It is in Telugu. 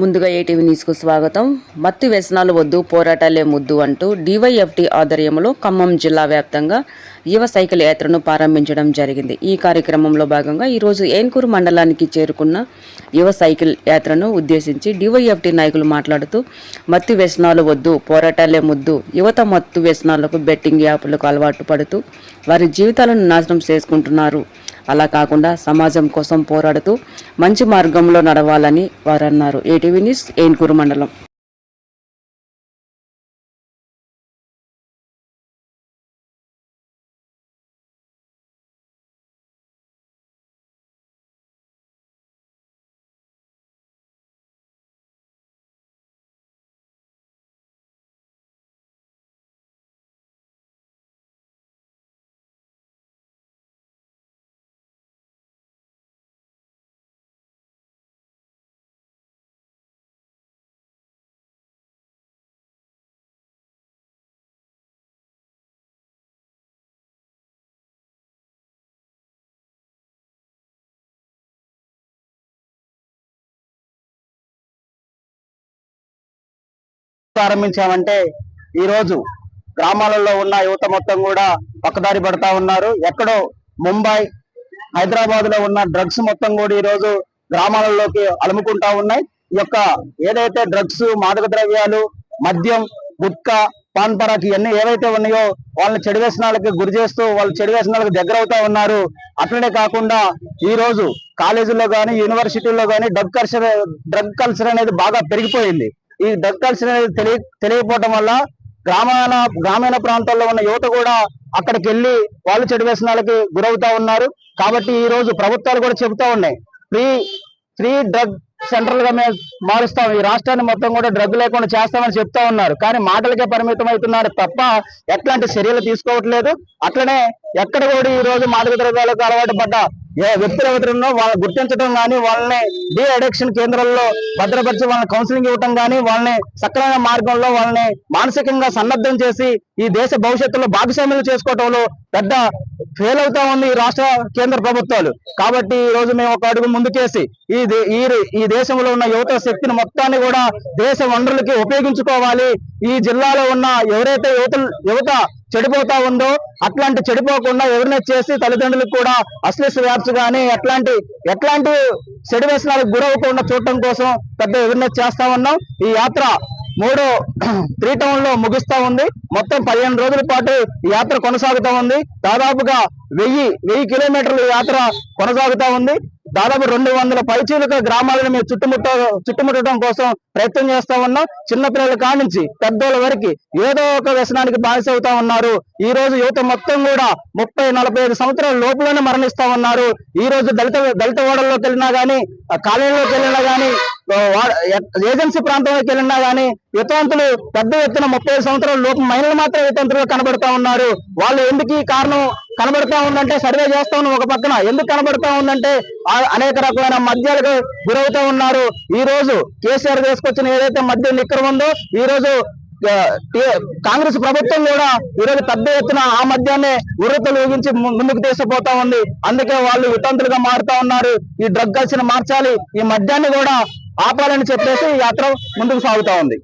ముందుగా ఏటీవీ న్యూస్కు స్వాగతం. మత్తు వ్యసనాలు వద్దు, పోరాటాలే ముద్దు అంటూ డివైఎఫ్టీ ఆధ్వర్యంలో ఖమ్మం జిల్లా వ్యాప్తంగా యువ సైకిల్ యాత్రను ప్రారంభించడం జరిగింది. ఈ కార్యక్రమంలో భాగంగా ఈరోజు ఏన్కూరు మండలానికి చేరుకున్న యువ సైకిల్ యాత్రను ఉద్దేశించి డివైఎఫ్టీ నాయకులు మాట్లాడుతూ మత్తు వ్యసనాలు వద్దు, పోరాటాలే ముద్దు, యువత మత్తు వ్యసనాలకు బెట్టింగ్ యాప్లకు అలవాటు పడుతూ వారి జీవితాలను నాశనం చేసుకుంటున్నారు. అలా కాకుండా సమాజం కోసం పోరాడుతూ మంచి మార్గంలో నడవాలని వారు అన్నారు. ఏటీవీ న్యూస్, ఏన్కూరు మండలం. ప్రారంభించామంటే ఈరోజు గ్రామాలలో ఉన్న యువత మొత్తం కూడా పక్కదారి పడతా ఉన్నారు. ఎక్కడో ముంబై, హైదరాబాద్ లో ఉన్న డ్రగ్స్ మొత్తం కూడా ఈరోజు గ్రామాలలోకి అలుముకుంటా ఉన్నాయి. ఈ యొక్క ఏదైతే డ్రగ్స్, మాదక ద్రవ్యాలు, మద్యం, గుట్కా, పాన్ పరాక్ ఇవన్నీ ఏవైతే ఉన్నాయో వాళ్ళని చెడు వ్యసనాలకు గురి చేస్తూ వాళ్ళు చెడు వ్యసనాలకు దగ్గర అవుతా ఉన్నారు. అట్లనే కాకుండా ఈ రోజు కాలేజీల్లో కానీ యూనివర్సిటీల్లో కానీ డ్రగ్ కల్చర్ అనేది బాగా పెరిగిపోయింది. ఈ డ్రగ్ కల్చర్ అనేది తెలియకపోవడం వల్ల గ్రామీణ ప్రాంతాల్లో ఉన్న యువత కూడా అక్కడికి వెళ్ళి వాళ్ళు చెడు వ్యసనాలకి గురవుతా ఉన్నారు. కాబట్టి ఈ రోజు ప్రభుత్వాలు కూడా చెబుతా ఉన్నాయి, ఫ్రీ డ్రగ్ సెంట్రల్ గా మేము మారుస్తాం, ఈ రాష్ట్రాన్ని మొత్తం కూడా డ్రగ్ లేకుండా చేస్తామని చెప్తా ఉన్నారు. కానీ మాటలకే పరిమితం అవుతున్నారు తప్ప ఎట్లాంటి చర్యలు తీసుకోవట్లేదు. అట్లనే ఎక్కడ కూడా ఈ రోజు మాదక ద్రవ్యాలకు అలవాటు పడ్డ వ్యక్తులు ఎవరున్నో వాళ్ళని గుర్తించడం కానీ, వాళ్ళని డి అడిక్షన్ కేంద్రాల్లో భద్రపరిచి వాళ్ళని కౌన్సిలింగ్ ఇవ్వటం కానీ, వాళ్ళని సక్రమైన మార్గంలో వాళ్ళని మానసికంగా సన్నద్ధం చేసి ఈ దేశ భవిష్యత్తులో భాగస్వామ్యం చేసుకోవటంలో పెద్ద ఫెయిల్ అవుతా ఉంది ఈ రాష్ట్ర కేంద్ర ప్రభుత్వాలు. కాబట్టి ఈ రోజు మేము ఒక అడుగు ముందుకేసి ఈ దేశంలో ఉన్న యువత శక్తిని మొత్తాన్ని కూడా దేశ వనరులకి ఉపయోగించుకోవాలి. ఈ జిల్లాలో ఉన్న ఎవరైతే యువత చెడిపోతా ఉందో అట్లాంటి చెడిపోకుండా ఎవరినే చేసి తల్లిదండ్రులకు కూడా అశ్లీల వ్యాప్స్ కానీ ఎట్లాంటి చెడు వ్యసనాలకు గురవకుండా చూడటం కోసం పెద్ద అవేర్నెస్ చేస్తా ఉన్నాం. ఈ యాత్ర 3 టౌన్ లో ముగిస్తా ఉంది. మొత్తం 15 రోజుల పాటు ఈ యాత్ర కొనసాగుతా ఉంది. దాదాపుగా 1000 కిలోమీటర్ల యాత్ర కొనసాగుతా ఉంది. దాదాపు 200 పైచీలక గ్రామాలను మేము చుట్టుముట్టడం కోసం ప్రయత్నం చేస్తా ఉన్నాం. చిన్నపిల్లల కాడి నుంచి పెద్దోళ్ళ వరకు ఏదో ఒక వ్యసనానికి బానిస అవుతా ఉన్నారు. ఈ రోజు యువత మొత్తం కూడా 30-45 సంవత్సరాల లోపులోనే మరణిస్తా ఉన్నారు. ఈ రోజు దళిత ఓడల్లోకి వెళ్ళినా గానీ, కాలేజీలోకి వెళ్ళినా గానీ, ఏజెన్సీ ప్రాంతంలోకి వెళ్ళినా గానీ వితంతులు పెద్ద ఎత్తున 35 సంవత్సరాల లోపు మహిళలు మాత్రం వితంతులుగా కనబడతా ఉన్నారు. వాళ్ళు ఎందుకు ఈ కారణం కనబడతా ఉందంటే సర్వే చేస్తా ఉన్నాం. ఒక పక్కన ఎందుకు కనబడతా ఉందంటే అనేక రకమైన మద్యాలకు గురవుతూ ఉన్నారు. ఈ రోజు కేసీఆర్ తీసుకొచ్చిన ఏదైతే మద్యం లిక్కర్ ఉందో ఈ రోజు కాంగ్రెస్ ప్రభుత్వం కూడా ఈరోజు పెద్ద ఎత్తున ఆ మద్యాన్ని ఉర్రతలు ఊగించి ముందుకు తీసుకుపోతా ఉంది. అందుకే వాళ్ళు వితంతులుగా మారుతా ఉన్నారు. ఈ డ్రగ్ కల్చర్ మార్చాలి, ఈ మద్యాన్ని కూడా ఆపాలని చెప్పేసి యాత్ర ముందుకు సాగుతా ఉంది.